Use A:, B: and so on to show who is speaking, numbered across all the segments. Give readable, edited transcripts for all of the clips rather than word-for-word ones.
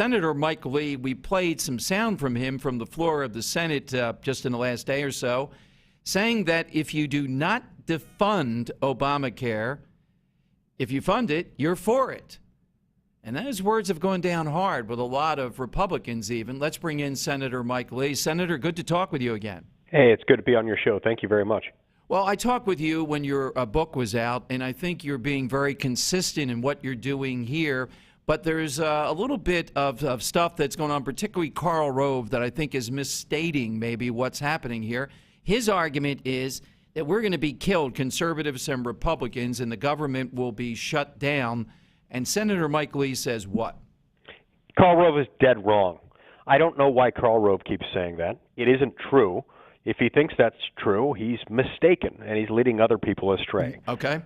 A: Senator Mike Lee, we played some sound from him from the floor of the Senate just in the last day or so, saying that if you do not defund Obamacare, if you fund it, you're for it. And those words have gone down hard with a lot of Republicans even. Let's bring in Senator Mike Lee. Senator, good to talk with you again.
B: Hey, it's good to be on your show. Thank you very much.
A: Well, I talked with you when your book was out, and I think you're being very consistent in what you're doing here. But there's a little bit of stuff that's going on, particularly Karl Rove, that I think is misstating maybe what's happening here. His argument is that we're going to be killed, conservatives and Republicans, and the government will be shut down. And Senator Mike Lee says what?
B: Karl Rove is dead wrong. I don't know why Karl Rove keeps saying that. It isn't true. If he thinks that's true, he's mistaken, and he's leading other people astray.
A: Okay.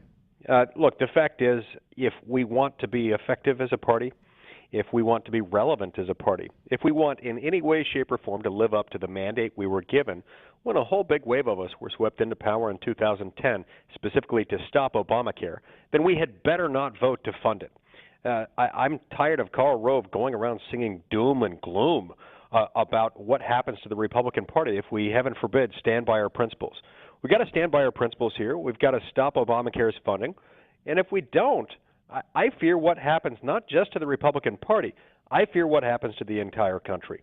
B: Look, the fact is, if we want to be effective as a party, if we want to be relevant as a party, if we want in any way, shape, or form to live up to the mandate we were given when a whole big wave of us were swept into power in 2010, specifically to stop Obamacare, then we had better not vote to fund it. I'm tired of Karl Rove going around singing doom and gloom about what happens to the Republican Party if we, heaven forbid, stand by our principles. We've got to stand by our principles here. We've got to stop Obamacare's funding. And if we don't, I fear what happens not just to the Republican Party. I fear what happens to the entire country.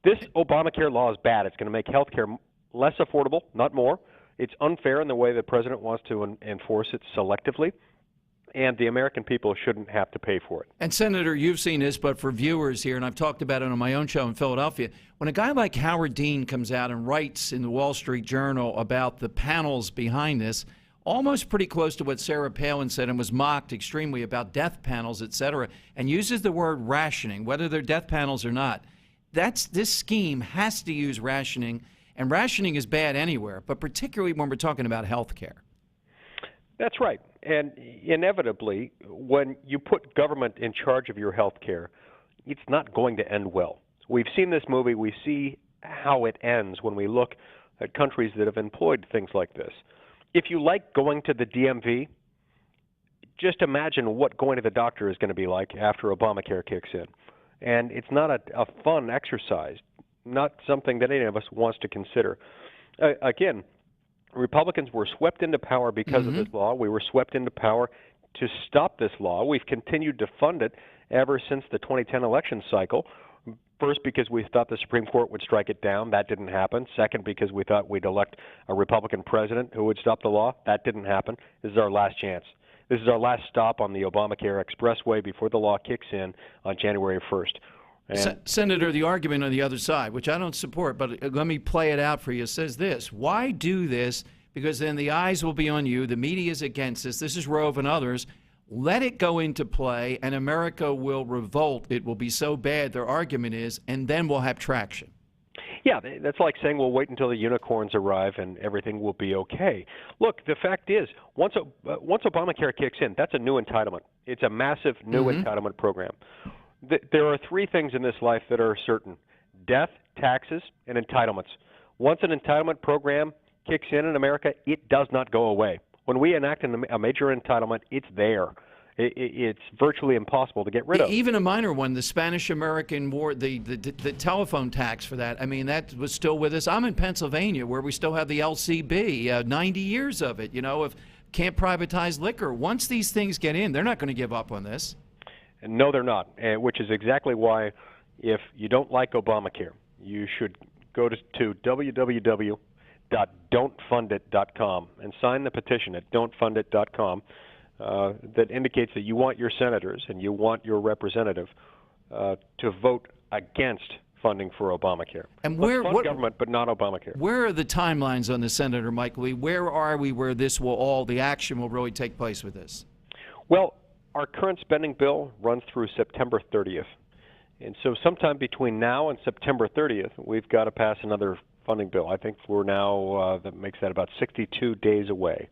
B: This Obamacare law is bad. It's going to make health care less affordable, not more. It's unfair in the way the president wants to enforce it selectively. And the American people shouldn't have to pay for it.
A: And, Senator, you've seen this, but for viewers here, and I've talked about it on my own show in Philadelphia, when a guy like Howard Dean comes out and writes in the Wall Street Journal about the panels behind this, almost pretty close to what Sarah Palin said and was mocked extremely about death panels, et cetera, and uses the word rationing, whether they're death panels or not, this scheme has to use rationing, and rationing is bad anywhere, but particularly when we're talking about health care.
B: That's right. And inevitably, when you put government in charge of your health care, it's not going to end well. We've seen this movie. We see how it ends when we look at countries that have employed things like this. If you like going to the DMV, just imagine what going to the doctor is going to be like after Obamacare kicks in. And it's not a fun exercise, not something that any of us wants to consider. Again, Republicans were swept into power because of this law. We were swept into power to stop this law. We've continued to fund it ever since the 2010 election cycle. First, because we thought the Supreme Court would strike it down. That didn't happen. Second, because we thought we'd elect a Republican president who would stop the law. That didn't happen. This is our last chance. This is our last stop on the Obamacare expressway before the law kicks in on January 1st.
A: Senator, the argument on the other side, which I don't support, but let me play it out for you, says this. Why do this? Because then the eyes will be on you. The media is against this. This is Rove and others. Let it go into play, and America will revolt. It will be so bad, their argument is, and then we'll have traction.
B: Yeah, that's like saying we'll wait until the unicorns arrive and everything will be okay. Look, the fact is, once Obamacare kicks in, that's a new entitlement. It's a massive new entitlement program. There are three things in this life that are certain: death, taxes, and entitlements. Once an entitlement program kicks in America, it does not go away. When we enact a major entitlement, it's there. It's virtually impossible to get rid of.
A: Even a minor one, the Spanish-American War, the telephone tax for that, I mean, that was still with us. I'm in Pennsylvania where we still have the LCB, 90 years of it, of can't privatize liquor. Once these things get in, they're not going to give up on this.
B: No, they're not, which is exactly why if you don't like Obamacare, you should go to www.don'tfundit.com and sign the petition at don'tfundit.com that indicates that you want your senators and you want your representative to vote against funding for Obamacare.
A: And where
B: fund government, but not Obamacare.
A: Where are the timelines on this, Senator Mike Lee? Where are we where the action will really take place with this?
B: Well, our current spending bill runs through September 30th. And so sometime between now and September 30th, we've got to pass another funding bill. I think we're now, that makes that about 62 days away.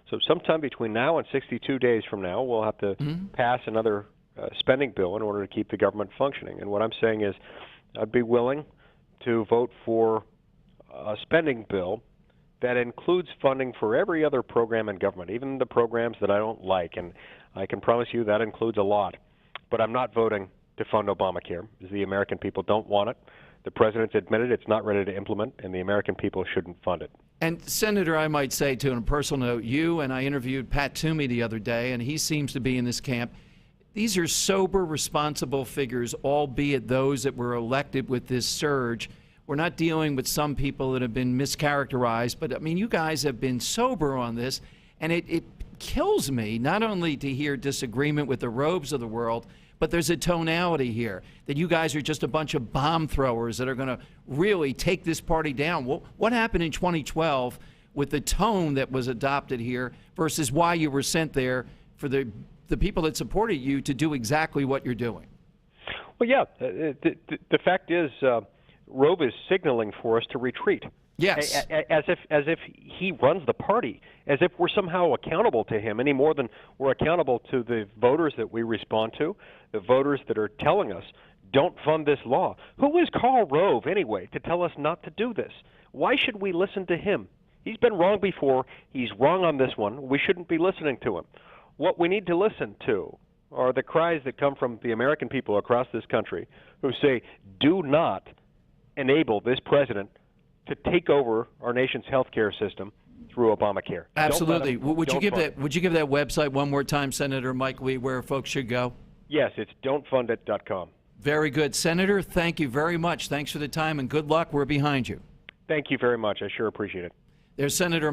B: So sometime between now and 62 days from now, we'll have to pass another spending bill in order to keep the government functioning. And what I'm saying is I'd be willing to vote for a spending bill that includes funding for every other program in government, even the programs that I don't like. And I can promise you that includes a lot. But I'm not voting to fund Obamacare. The American people don't want it. The president's admitted it's not ready to implement, and the American people shouldn't fund it.
A: And Senator, I might say too, on a personal note, you and I interviewed Pat Toomey the other day, and he seems to be in this camp. These are sober, responsible figures, albeit those that were elected with this surge. We're not dealing with some people that have been mischaracterized, but I mean, you guys have been sober on this, and it kills me not only to hear disagreement with the Robes of the world, but there's a tonality here that you guys are just a bunch of bomb throwers that are going to really take this party down. What happened in 2012 with the tone that was adopted here versus why you were sent there for the people that supported you to do exactly what you're doing?
B: Well, yeah, the fact is, Rove is signaling for us to retreat.
A: Yes.
B: As if he runs the party, as if we're somehow accountable to him any more than we're accountable to the voters that we respond to, the voters that are telling us, don't fund this law. Who is Karl Rove, anyway, to tell us not to do this? Why should we listen to him? He's been wrong before. He's wrong on this one. We shouldn't be listening to him. What we need to listen to are the cries that come from the American people across this country who say, do not enable this president to take over our nation's health care system through Obamacare.
A: Absolutely. Would you give that website one more time, Senator Mike Lee, where folks should go?
B: Yes, it's don'tfundit.com.
A: Very good. Senator, thank you very much. Thanks for the time, and good luck. We're behind you.
B: Thank you very much. I sure appreciate it.
A: There's Senator